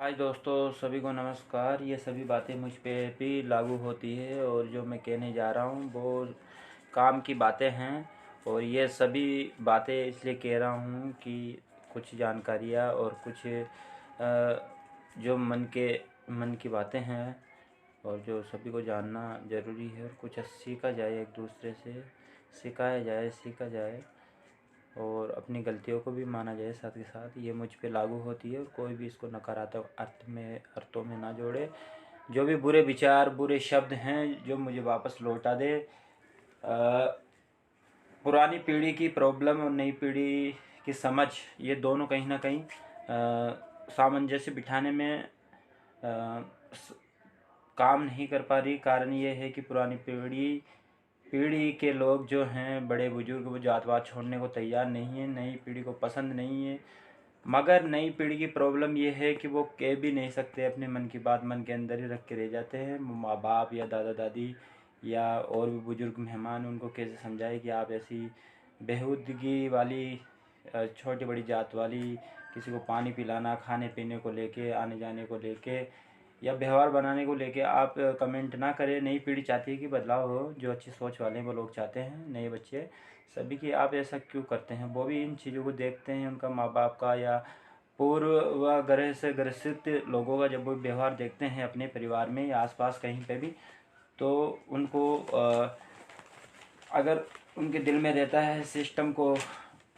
हाय दोस्तों, सभी को नमस्कार। ये सभी बातें मुझ पे भी लागू होती है और जो मैं कहने जा रहा हूँ वो काम की बातें हैं। और ये सभी बातें इसलिए कह रहा हूँ कि कुछ जानकारियाँ और कुछ जो मन की बातें हैं और जो सभी को जानना ज़रूरी है और कुछ सीखा जाए, एक दूसरे से सिखाया जाए, सीखा जाए और अपनी गलतियों को भी माना जाए। साथ के साथ ये मुझ पे लागू होती है और कोई भी इसको नकारात्मक अर्थों में ना जोड़े। जो भी बुरे विचार, बुरे शब्द हैं, जो मुझे वापस लौटा दे। पुरानी पीढ़ी की प्रॉब्लम और नई पीढ़ी की समझ, ये दोनों कहीं ना कहीं सामंजस्य बिठाने में काम नहीं कर पा रही। कारण ये है कि पुरानी पीढ़ी के लोग जो हैं, बड़े बुजुर्ग, वो जात पात छोड़ने को तैयार नहीं है, नई पीढ़ी को पसंद नहीं है। मगर नई पीढ़ी की प्रॉब्लम ये है कि वो कह भी नहीं सकते, अपने मन की बात मन के अंदर ही रख के रह जाते हैं। माँ बाप या दादा दादी या और भी बुजुर्ग मेहमान उनको कैसे समझाए कि आप ऐसी बेहूदगी वाली, छोटी बड़ी जात वाली, किसी को पानी पिलाना, खाने पीने को लेके, आने जाने को लेके या व्यवहार बनाने को लेके आप कमेंट ना करें। नई पीढ़ी चाहती है कि बदलाव हो, जो अच्छी सोच वाले हैं वो लोग चाहते हैं, नए बच्चे सभी की। आप ऐसा क्यों करते हैं? वो भी इन चीज़ों को देखते हैं, उनका माँ बाप का या पूर्वाग्रह से ग्रसित लोगों का जब वो व्यवहार देखते हैं अपने परिवार में या आसपास कहीं पे भी, तो उनको अगर उनके दिल में रहता है सिस्टम को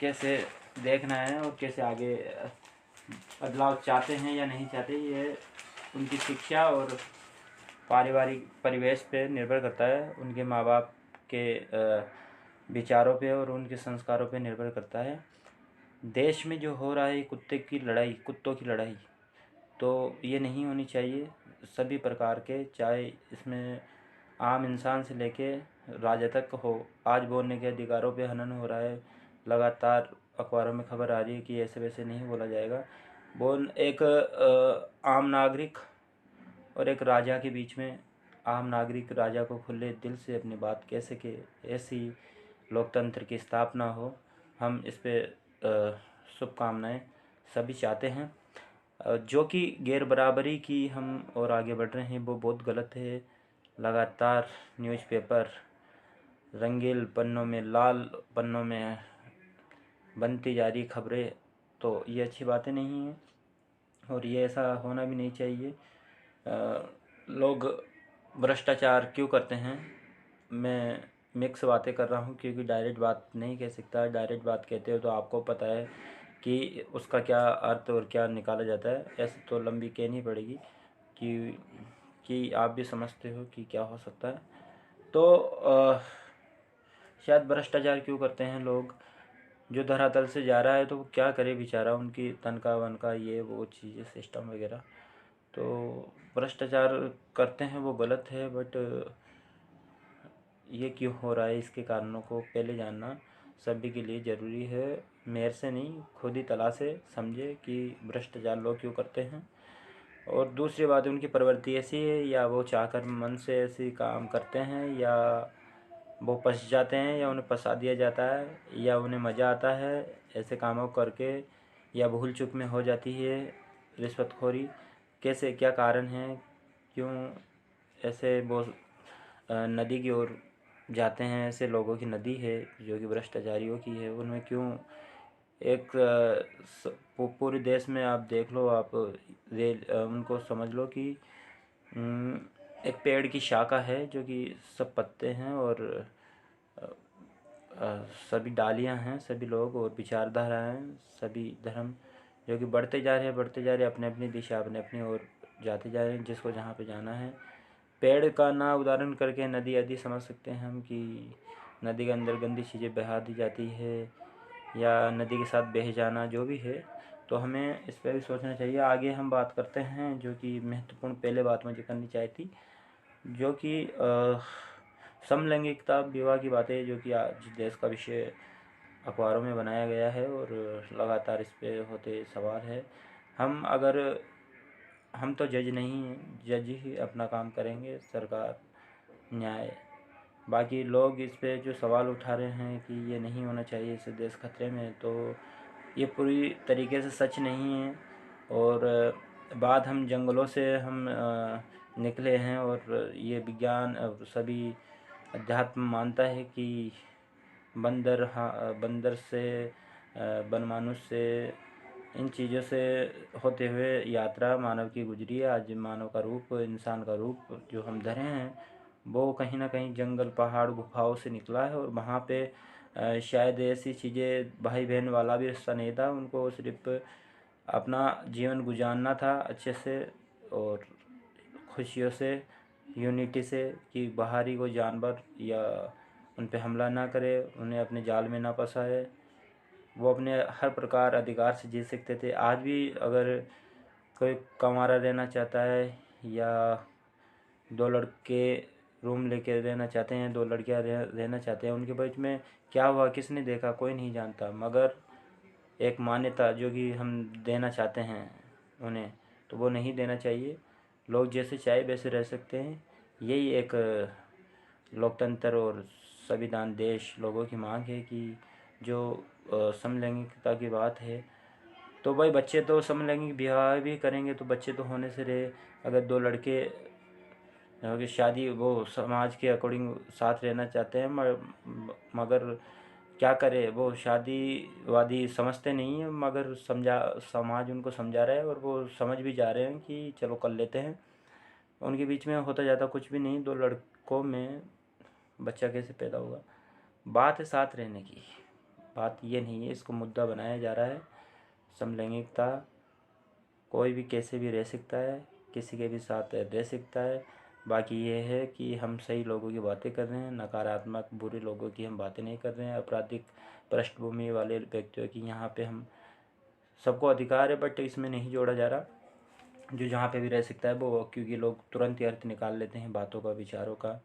कैसे देखना है और कैसे आगे बदलाव चाहते हैं या नहीं चाहते, ये उनकी शिक्षा और पारिवारिक परिवेश पे निर्भर करता है। उनके माँ बाप के विचारों पे और उनके संस्कारों पे निर्भर करता है। देश में जो हो रहा है कुत्तों की लड़ाई, तो ये नहीं होनी चाहिए। सभी प्रकार के, चाहे इसमें आम इंसान से लेके राजा तक हो, आज बोलने के अधिकारों पे हनन हो रहा है। लगातार अखबारों में खबर आ रही है कि ऐसे वैसे नहीं बोला जाएगा। एक आम नागरिक और एक राजा के बीच में, आम नागरिक राजा को खुले दिल से अपनी बात कैसे के ऐसी लोकतंत्र की स्थापना हो। हम इस पे शुभकामनाएं सभी चाहते हैं। जो कि गैर बराबरी की हम और आगे बढ़ रहे हैं, वो बहुत गलत है। लगातार न्यूज़पेपर रंगील पन्नों में, लाल पन्नों में बनती जा रही खबरें, तो ये अच्छी बातें नहीं हैं और ये ऐसा होना भी नहीं चाहिए। लोग भ्रष्टाचार क्यों करते हैं? मैं मिक्स बातें कर रहा हूँ क्योंकि डायरेक्ट बात नहीं कह सकता। डायरेक्ट बात कहते हो तो आपको पता है कि उसका क्या अर्थ और क्या निकाला जाता है। ऐसे तो लंबी कहनी पड़ेगी कि आप भी समझते हो कि क्या हो सकता है। तो शायद भ्रष्टाचार क्यों करते हैं लोग? जो धरातल से जा रहा है तो वो क्या करे बेचारा, उनकी तनख्वाह वनख्वाह ये वो चीज़ें, सिस्टम वगैरह। तो भ्रष्टाचार करते हैं वो गलत है, बट ये क्यों हो रहा है, इसके कारणों को पहले जानना सभी के लिए ज़रूरी है। मेरे से नहीं, खुद ही तलाशे, समझे कि भ्रष्टाचार लोग क्यों करते हैं। और दूसरी बात, उनकी प्रवृत्ति ऐसी है या वो चाहकर मन से ऐसी काम करते हैं, या वो फंस जाते हैं, या उन्हें फंसा दिया जाता है, या उन्हें मज़ा आता है ऐसे कामों करके, या भूल चूक में हो जाती है रिश्वतखोरी। कैसे, क्या कारण है, क्यों ऐसे वो नदी की ओर जाते हैं? ऐसे लोगों की नदी है जो कि भ्रष्टाचारियों की है, उनमें क्यों एक पूरे देश में आप देख लो, आप उनको समझ लो कि एक पेड़ की शाखा है जो कि सब पत्ते हैं और सभी डालियां हैं, सभी लोग और विचारधारा हैं, सभी धर्म जो कि बढ़ते जा रहे हैं, अपने अपनी दिशा, अपने अपनी ओर जाते जा रहे हैं, जिसको जहाँ पे जाना है। पेड़ का ना उदाहरण करके नदी आदि समझ सकते हैं हम कि नदी के अंदर गंदी चीज़ें बहा दी जाती है या नदी के साथ बह जाना जो भी है, तो हमें इस पर भी सोचना चाहिए। आगे हम बात करते हैं जो कि महत्वपूर्ण पहले बात मुझे करनी चाहिए थी, जो कि समलैंगिकता विवाह की बातें, जो कि आज देश का विषय अखबारों में बनाया गया है और लगातार इस पे होते सवाल है। हम तो जज नहीं हैं, जज ही अपना काम करेंगे, सरकार, न्याय। बाकी लोग इस पे जो सवाल उठा रहे हैं कि ये नहीं होना चाहिए, इससे देश खतरे में है, तो ये पूरी तरीके से सच नहीं है। और बाद हम जंगलों से हम निकले हैं, और ये विज्ञान और सभी अध्यात्म मानता है कि बंदर, हाँ, बंदर से, बनमानुष से, इन चीज़ों से होते हुए यात्रा मानव की गुजरी है। आज मानव का रूप, इंसान का रूप जो हम धरे हैं, वो कहीं ना कहीं जंगल, पहाड़, गुफाओं से निकला है। और वहाँ पे शायद ऐसी चीज़ें, भाई बहन वाला भी रिश्ता नहीं था, उनको सिर्फ अपना जीवन गुजारना था अच्छे से और खुशियों से, यूनिटी से, कि बाहरी कोई जानवर या उन पे हमला ना करे, उन्हें अपने जाल में ना फंसाए। वो अपने हर प्रकार अधिकार से जी सकते थे। आज भी अगर कोई कंवारा रहना चाहता है या दो लड़के रूम लेके रहना चाहते हैं, दो लड़कियां रहना चाहते हैं, उनके बीच में क्या हुआ, किसने देखा, कोई नहीं जानता। मगर एक मान्यता जो कि हम देना चाहते हैं उन्हें, तो वो नहीं देना चाहिए। लोग जैसे चाहे वैसे रह सकते हैं। यही एक लोकतंत्र और संविधान देश लोगों की मांग है कि जो समलैंगिकता की बात है, तो भाई बच्चे तो समलैंगिक विवाह भी करेंगे तो बच्चे तो होने से रहे। अगर दो लड़के कि शादी, वो समाज के अकॉर्डिंग साथ रहना चाहते हैं, मगर क्या करे, वो शादीवादी समझते नहीं हैं, मगर समाज उनको समझा रहा है और वो समझ भी जा रहे हैं कि चलो कर लेते हैं। उनके बीच में होता जाता कुछ भी नहीं, दो लड़कों में बच्चा कैसे पैदा होगा। बात है साथ रहने की, बात ये नहीं है, इसको मुद्दा बनाया जा रहा है। समलैंगिकता, कोई भी कैसे भी रह सकता है, किसी के भी साथ रह सकता है। बाकी ये है कि हम सही लोगों की बातें कर रहे हैं, नकारात्मक बुरे लोगों की हम बातें नहीं कर रहे हैं, आपराधिक पृष्ठभूमि वाले व्यक्तियों की। यहाँ पे हम सबको अधिकार है, बट इसमें नहीं जोड़ा जा रहा। जो जहाँ पे भी रह सकता है वो, क्योंकि लोग तुरंत ही अर्थ निकाल लेते हैं बातों का, विचारों का,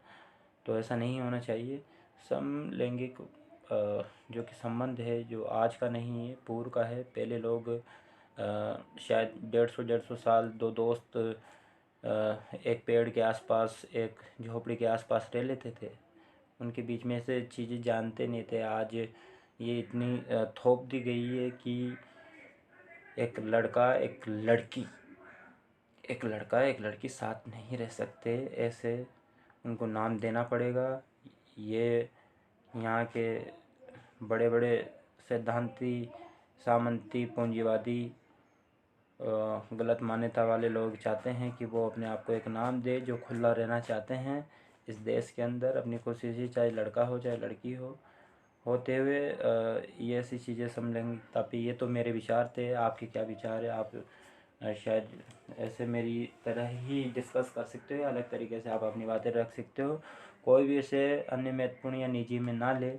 तो ऐसा नहीं होना चाहिए। समलैंगिक जो कि संबंध है, जो आज का नहीं है, पूर्व का है। पहले लोग शायद 150 साल दो दोस्त एक पेड़ के आसपास, एक झोपड़ी के आसपास रह लेते थे। उनके बीच में से चीज़ें जानते नहीं थे। आज ये इतनी थोप दी गई है कि एक लड़का एक लड़की साथ नहीं रह सकते, ऐसे उनको नाम देना पड़ेगा। ये यहाँ के बड़े बड़े सिद्धांती, सामंती, पूंजीवादी, गलत मान्यता वाले लोग चाहते हैं कि वो अपने आप को एक नाम दे, जो खुला रहना चाहते हैं इस देश के अंदर अपनी कोशिश, चाहे लड़का हो चाहे लड़की हो, होते हुए ये ऐसी चीज़ें समलैंगिकता पे। ये तो मेरे विचार थे, आपके क्या विचार है? आप शायद ऐसे मेरी तरह ही डिस्कस कर सकते हो, अलग तरीके से आप अपनी बातें रख सकते हो। कोई भी इसे अन्य महत्वपूर्ण या निजी में ना ले।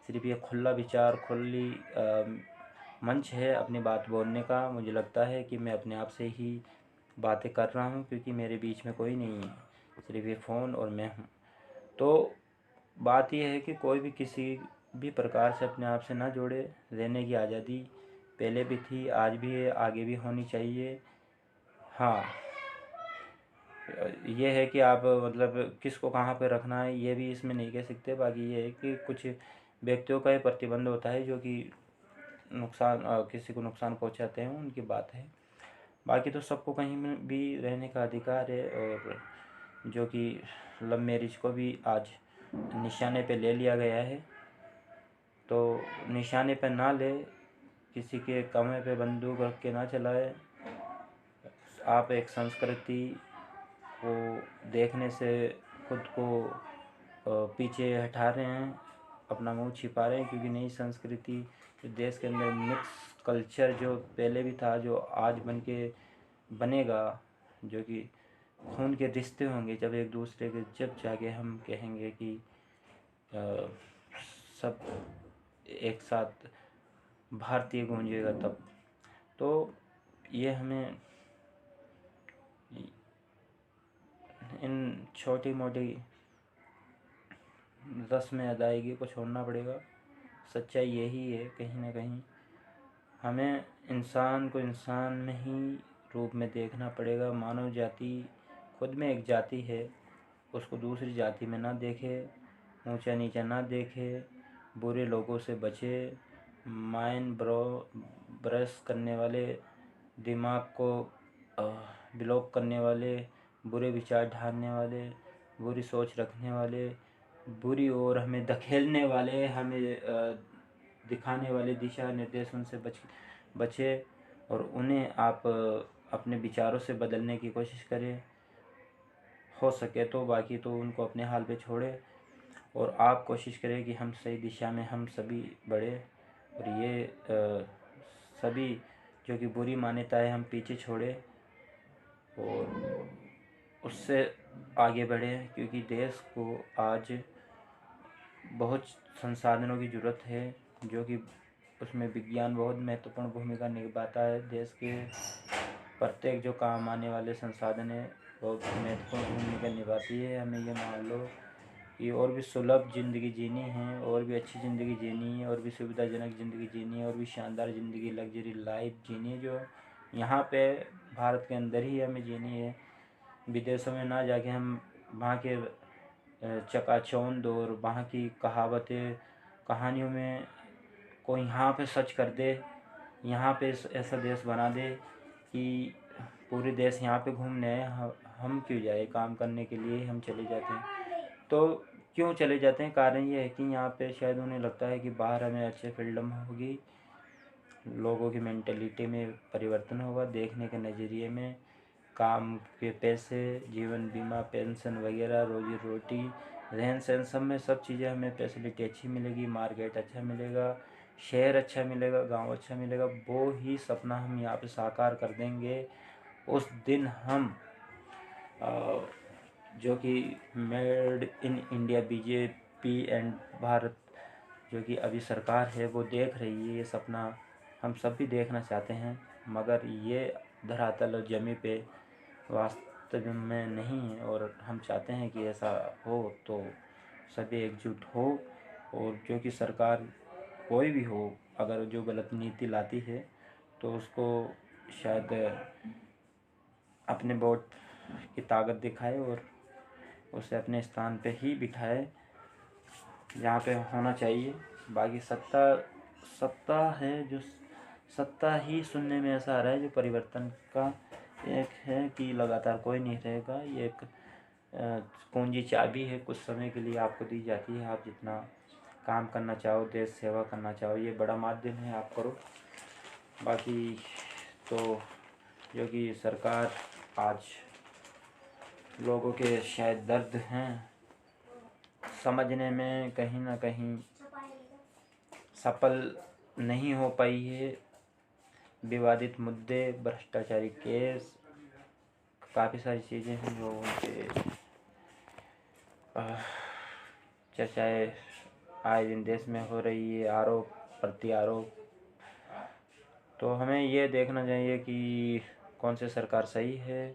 सिर्फ ये खुला विचार, खुली मंच है अपनी बात बोलने का। मुझे लगता है कि मैं अपने आप से ही बातें कर रहा हूँ, क्योंकि मेरे बीच में कोई नहीं है, सिर्फ ये फ़ोन और मैं हूँ। तो बात यह है कि कोई भी किसी भी प्रकार से अपने आप से ना जोड़े। रहने की आज़ादी पहले भी थी, आज भी है, आगे भी होनी चाहिए। हाँ, ये है कि आप मतलब किसको कहाँ पे रखना है ये भी इसमें नहीं कह सकते। बाकी ये है कि कुछ व्यक्तियों का ये प्रतिबंध होता है जो कि नुकसान, किसी को नुकसान पहुंचाते हैं, उनकी बात है। बाकी तो सबको कहीं में भी रहने का अधिकार है। और जो कि लव मैरिज को भी आज निशाने पे ले लिया गया है, तो निशाने पे ना ले, किसी के कमरे पे बंदूक रख के ना चलाए। आप एक संस्कृति को देखने से खुद को पीछे हटा रहे हैं, अपना मुंह छिपा रहे हैं, क्योंकि नई संस्कृति देश के अंदर मिक्स कल्चर जो पहले भी था, जो आज बनेगा, जो कि खून के रिश्ते होंगे, जब एक दूसरे के, जब जाके हम कहेंगे कि सब एक साथ भारतीय गूंजेगा तब। तो ये हमें इन छोटी मोटी रस्म अदायगी को छोड़ना पड़ेगा। सच्चाई यही है, कहीं ना कहीं हमें इंसान को इंसान में ही रूप में देखना पड़ेगा। मानव जाति खुद में एक जाति है, उसको दूसरी जाति में ना देखे, ऊंचा नीचा ना देखे, बुरे लोगों से बचे। माइंड ब्रश करने वाले दिमाग को ब्लॉक करने वाले, बुरे विचार ढालने वाले, बुरी सोच रखने वाले, बुरी ओर हमें धकेलने वाले, हमें दिखाने वाले दिशा निर्देश उनसे बचे और उन्हें आप अपने विचारों से बदलने की कोशिश करें हो सके तो। बाकी तो उनको अपने हाल पे छोड़े और आप कोशिश करें कि हम सही दिशा में हम सभी बढ़े और ये सभी जो कि बुरी मान्यताएं हम पीछे छोड़े और उससे आगे बढ़े, क्योंकि देश को आज बहुत संसाधनों की ज़रूरत है, जो कि उसमें विज्ञान बहुत महत्वपूर्ण भूमिका निभाता है। देश के प्रत्येक जो काम आने वाले संसाधन है बहुत महत्वपूर्ण भूमिका निभाती है। हमें ये मान लो कि और भी सुलभ ज़िंदगी जीनी है, और भी अच्छी ज़िंदगी जीनी है, और भी सुविधाजनक ज़िंदगी जीनी है, और भी शानदार ज़िंदगी लग्जरी लाइफ जीनी है, जो यहाँ पे भारत के अंदर ही हमें जीनी है। विदेशों में ना जाके हम वहाँ के चकाचौंध और वहाँ की कहावतें कहानियों में कोई यहाँ पे सच कर दे, यहाँ पे ऐसा देश बना दे कि पूरे देश यहाँ पे घूमने आए, हम क्यों जाए, काम करने के लिए हम चले जाते हैं। तो क्यों चले जाते हैं, कारण ये है कि यहाँ पे शायद उन्हें लगता है कि बाहर हमें अच्छे फ्रीडम होगी, लोगों की मेंटेलिटी में परिवर्तन होगा, देखने के नज़रिए में, काम के पैसे, जीवन बीमा, पेंशन वगैरह, रोजी रोटी, रहन सहन, सब में सब चीज़ें हमें फैसिलिटी अच्छी मिलेगी, मार्केट अच्छा मिलेगा, शहर अच्छा मिलेगा, गांव अच्छा मिलेगा। वो ही सपना हम यहाँ पे साकार कर देंगे उस दिन हम जो कि made in India BJP and Bharat जो कि अभी सरकार है वो देख रही है, ये सपना हम सब भी देखना चाहते हैं, मगर ये धरातल और जमी पे वास्तव में नहीं है। और हम चाहते हैं कि ऐसा हो तो सभी एकजुट हो, और जो कि सरकार कोई भी हो अगर जो गलत नीति लाती है तो उसको शायद अपने वोट की ताकत दिखाए और उसे अपने स्थान पे ही बिठाए जहाँ पे होना चाहिए। बाकी सत्ता है जो सत्ता ही सुनने में ऐसा आ रहा है जो परिवर्तन का एक है कि लगातार कोई नहीं रहेगा। ये एक कुंजी चाबी है, कुछ समय के लिए आपको दी जाती है, आप जितना काम करना चाहो, देश सेवा करना चाहो, ये बड़ा माध्यम है, आप करो। बाकी तो जो कि सरकार आज लोगों के शायद दर्द हैं समझने में कहीं ना कहीं सफल नहीं हो पाई है। विवादित मुद्दे, भ्रष्टाचारी केस, काफ़ी सारी चीज़ें हैं जो उनके चर्चाएँ आए दिन देश में हो रही है, आरोप प्रति आरोप। तो हमें ये देखना चाहिए कि कौन सी सरकार सही है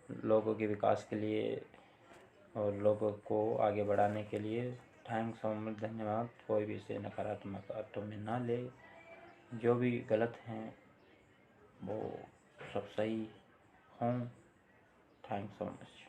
लोगों के विकास के लिए और लोगों को आगे बढ़ाने के लिए। थैंक्स सो मच, धन्यवाद। कोई भी इसे नकारात्मक अर्थों में ना ले, जो भी गलत हैं वो सब सही हों। Thanks so much.